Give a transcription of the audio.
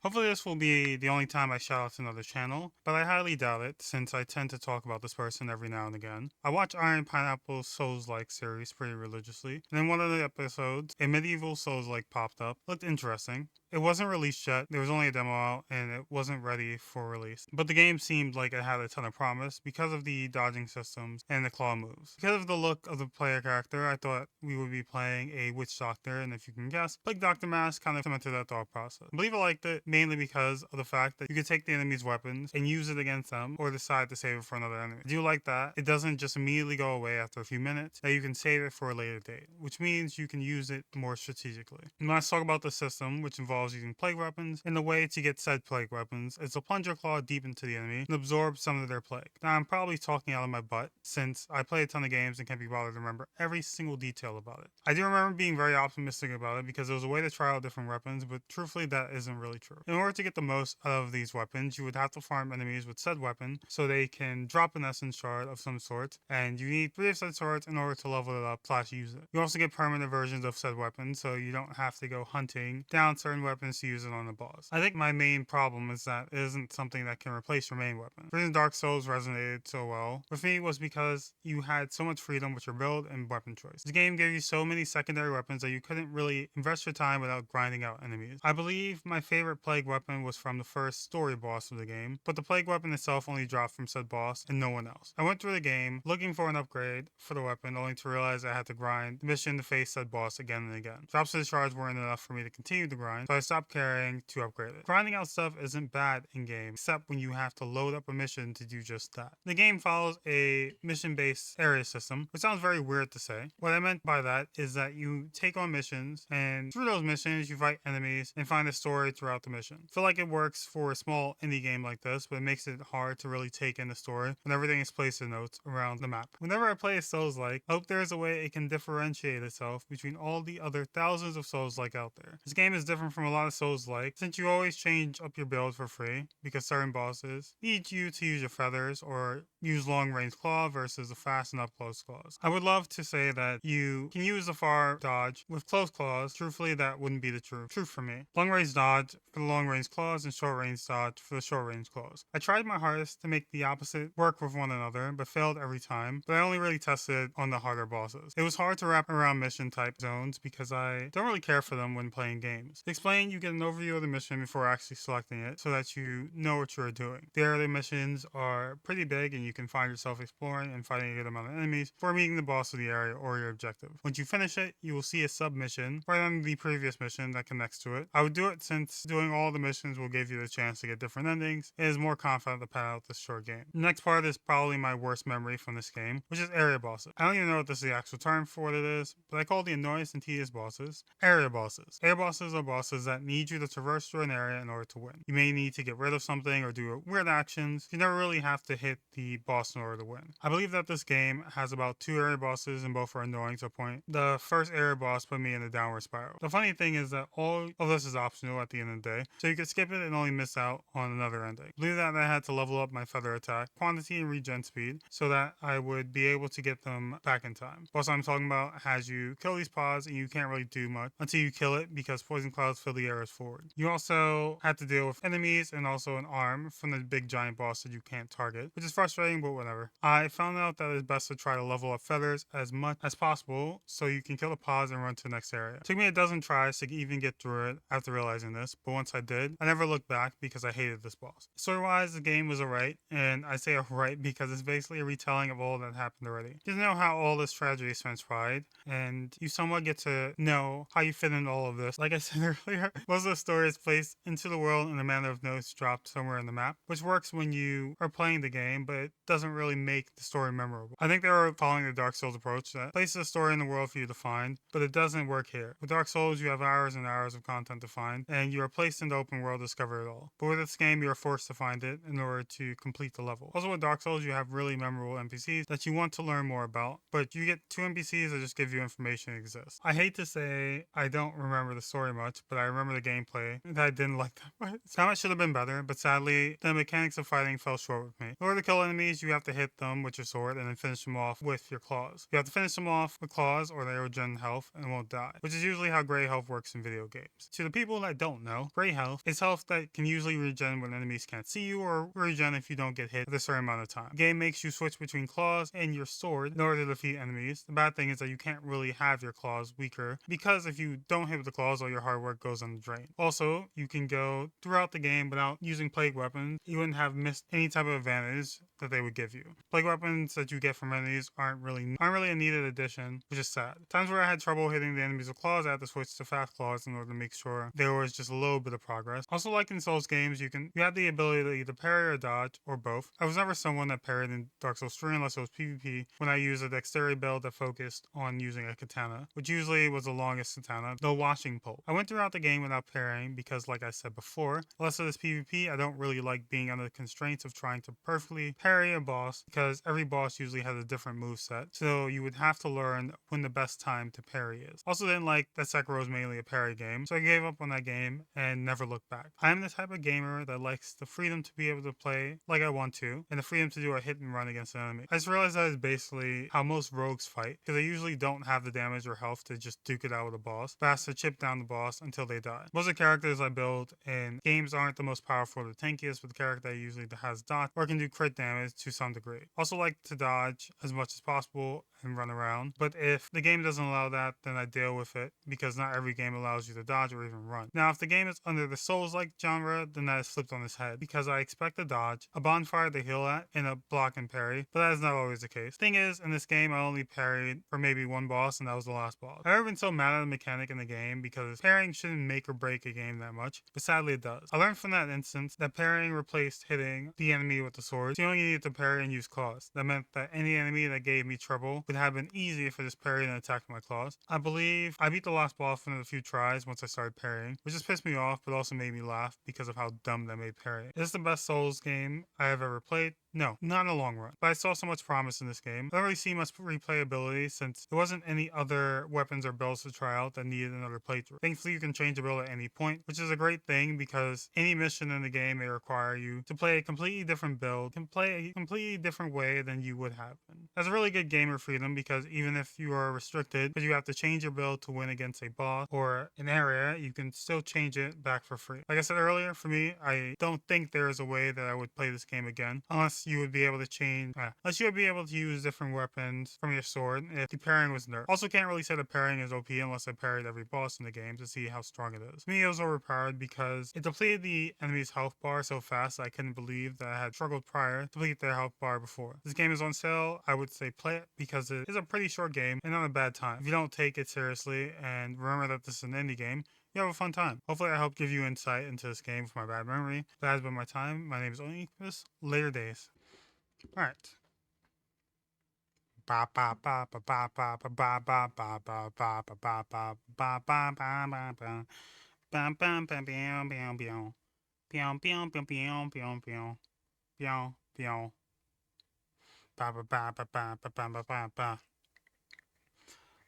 Hopefully this will be the only time I shout out to another channel, but I highly doubt it since I tend to talk about this person every now and again. I watch Iron Pineapple's Souls-like series pretty religiously, and in one of the episodes, a medieval Souls-like popped up. Looked interesting. It wasn't released yet, there was only a demo out, and it wasn't ready for release. But the game seemed like it had a ton of promise because of the dodging systems and the claw moves. Because of the look of the player character, I thought we would be playing a witch doctor, and if you can guess, like Dr. Mask kind of cemented that thought process. I believe I liked it mainly because of the fact that you could take the enemy's weapons and use it against them, or decide to save it for another enemy. I do like that it doesn't just immediately go away after a few minutes, that you can save it for a later date, which means you can use it more strategically. And let's talk about the system, which involves using plague weapons, and the way to get said plague weapons is to plunge your claw deep into the enemy and absorb some of their plague. Now, I'm probably talking out of my butt since I play a ton of games and can't be bothered to remember every single detail about it. I do remember being very optimistic about it because it was a way to try out different weapons, but truthfully, that isn't really true. In order to get the most out of these weapons, you would have to farm enemies with said weapon so they can drop an essence shard of some sort, and you need 3 of said swords in order to level it up / use it. You also get permanent versions of said weapon, so you don't have to go hunting down certain weapons to use it on the boss. I think my main problem is that it isn't something that can replace your main weapon. The reason Dark Souls resonated so well with me was because you had so much freedom with your build and weapon choice. The game gave you so many secondary weapons that you couldn't really invest your time without grinding out enemies. I believe my favorite plague weapon was from the first story boss of the game, but the plague weapon itself only dropped from said boss and no one else. I went through the game looking for an upgrade for the weapon, only to realize I had to grind the mission to face said boss again and again. Drops of the shards weren't enough for me to continue the grind, so I stopped caring to upgrade it. Grinding out stuff isn't bad in game, except when you have to load up a mission to do just that. The game follows a mission-based area system, which sounds very weird to say. What I meant by that is that you take on missions, and through those missions, you fight enemies and find a story throughout the mission. I feel like it works for a small indie game like this, but it makes it hard to really take in the story when everything is placed in notes around the map. Whenever I play a Souls-like, I hope there is a way it can differentiate itself between all the other thousands of Souls-like out there. This game is different from a lot of Souls-like, since you always change up your build for free, because certain bosses need you to use your feathers or use long-range claw versus the fast and up-close claws. I would love to say that you can use the far dodge with close claws. Truthfully, that wouldn't be the truth for me. Long-range dodge for the long-range claws and short-range dodge for the short-range claws. I tried my hardest to make the opposite work with one another, but failed every time, but I only really tested on the harder bosses. It was hard to wrap around mission type zones because I don't really care for them when playing games. To explain, you get an overview of the mission before actually selecting it so that you know what you are doing. The early missions are pretty big and you can find yourself exploring and fighting a good amount of enemies before meeting the boss of the area or your objective. Once you finish it, you will see a sub-mission right under the previous mission that connects to it. I would do it since doing all the missions will give you the chance to get different endings. It is more confident to pad out this short game. The next part is probably my worst memory from this game, which is area bosses. I don't even know if this is the actual term for what it is, but I call the annoyance and tedious bosses area bosses. Area bosses are bosses that need you to traverse through an area in order to win. You may need to get rid of something or do weird actions. You never really have to hit the boss in order to win. I believe that this game has about 2 area bosses and both are annoying to a point. The first area boss put me in a downward spiral. The funny thing is that all of this is optional at the end of the day, so you could skip it and only miss out on another ending. I believe that I had to level up my feather attack, quantity, and regen speed so that I would be able to get them back in time. Boss I'm talking about has you kill these pods and you can't really do much until you kill it because poison clouds fill the areas forward. You also have to deal with enemies and also an arm from the big giant boss that you can't target, which is frustrating, but whatever. I found out that it's best to try to level up feathers as much as possible so you can kill the pods and run to the next area. It took me a dozen tries to even get through it after realizing this, but once I did, I never looked back because I hated this boss. Story-wise, the game was alright, and I say alright because it's basically a retelling of all that happened already. You know how all this tragedy transpired, and you somewhat get to know how you fit in all of this. Like I said earlier, most of the story is placed into the world in a manner of notes dropped somewhere in the map, which works when you are playing the game, but it doesn't really make the story memorable. I think they were following the Dark Souls approach that places a story in the world for you to find, but it doesn't work here. With Dark Souls, you have hours and hours of content to find, and you are placed in the open world to discover it all. But with this game, you are forced to find it in order to complete the level. Also with Dark Souls, you have really memorable NPCs that you want to learn more about, but you get 2 NPCs that just give you information that exists. I hate to say I don't remember the story much, but I remember the gameplay that I didn't like that much. Some should have been better, but sadly, the mechanics of fighting fell short with me. In order to kill enemies, you have to hit them with your sword and then finish them off with your claws. You have to finish them off with claws or they regen health and won't die, which is usually how gray health works in video games. To the people that don't know, gray parry health is health that can usually regen when enemies can't see you, or regen if you don't get hit at a certain amount of time. The game makes you switch between claws and your sword in order to defeat enemies. The bad thing is that you can't really have your claws weaker, because if you don't hit with the claws, all your hard work goes on the drain. Also, you can go throughout the game without using plague weapons. You wouldn't have missed any type of advantage that they would give you. Plague weapons that you get from enemies aren't really a needed addition, which is sad. Times where I had trouble hitting the enemies with claws, I had to switch to fast claws in order to make sure there was just a little bit of progress. Also, like in Souls games, you have the ability to either parry or dodge, or both. I was never someone that parried in Dark Souls 3 unless it was PvP, when I used a dexterity build that focused on using a katana, which usually was the longest katana, the washing pole. I went throughout the game without parrying because, like I said before, unless it is PvP, I don't really like being under the constraints of trying to perfectly parry a boss, because every boss usually has a different moveset, so you would have to learn when the best time to parry is. Also didn't like that Sekiro is mainly a parry game, so I gave up on that game and never looked back. I am the type of gamer that likes the freedom to be able to play like I want to, and the freedom to do a hit and run against an enemy. I just realized that is basically how most rogues fight, because they usually don't have the damage or health to just duke it out with a boss, but has to chip down the boss until they die. Most of the characters I build in games aren't the most powerful or the tankiest, but the character that usually has dodge or can do crit damage to some degree. Also like to dodge as much as possible and run around, but if the game doesn't allow that, then I deal with it, because not every game allows you to dodge or even run. Now, if the game is under the Souls-like genre, then that is flipped on its head, because I expect a dodge, a bonfire to heal at, and a block and parry, but that is not always the case. Thing is, in this game, I only parried for maybe one boss, and that was the last boss. I've never been so mad at a mechanic in the game, because parrying shouldn't make or break a game that much, but sadly it does. I learned from that instance that parrying replaced hitting the enemy with the sword, so you only needed to parry and use claws. That meant that any enemy that gave me trouble would have been easy if I just parried and attacked my claws. I believe I beat the last boss in a few tries once I started parrying, which just pissed me off, but also made me laugh because of how dumb that made parrying. Is this the best Souls game I have ever played? No, not in the long run. But I saw so much promise in this game. I don't really see much replayability, since there wasn't any other weapons or builds to try out that needed another playthrough. Thankfully, you can change a build at any point, which is a great thing, because any mission in the game may require you to play a completely different build, can play a completely different way than you would have been. That's a really good gamer freedom, because even if you are restricted, because you have to change your build to win against a boss or an area, you can still change it back for free. Like I said earlier, for me, I don't think there is a way that I would play this game again, unless you would be able to use different weapons from your sword if the parrying was nerfed. Also, can't really say that parrying is OP unless I parried every boss in the game to see how strong it is. To me, it was overpowered because it depleted the enemy's health bar so fast that I couldn't believe that I had struggled prior to deplete their health bar before. This game is on sale. I would say play it, because it is a pretty short game and not a bad time. If you don't take it seriously and remember that this is an indie game, you have a fun time. Hopefully I helped give you insight into this game with my bad memory. That has been my time. My name is Onyx. Later days. Alright. Ba ba ba ba ba ba ba ba ba ba ba ba ba ba ba ba ba ba ba ba. Bam bam bam bam bam bam. Bam bam bam bam bam bam. Bam bam. Ba ba ba ba ba ba ba ba ba.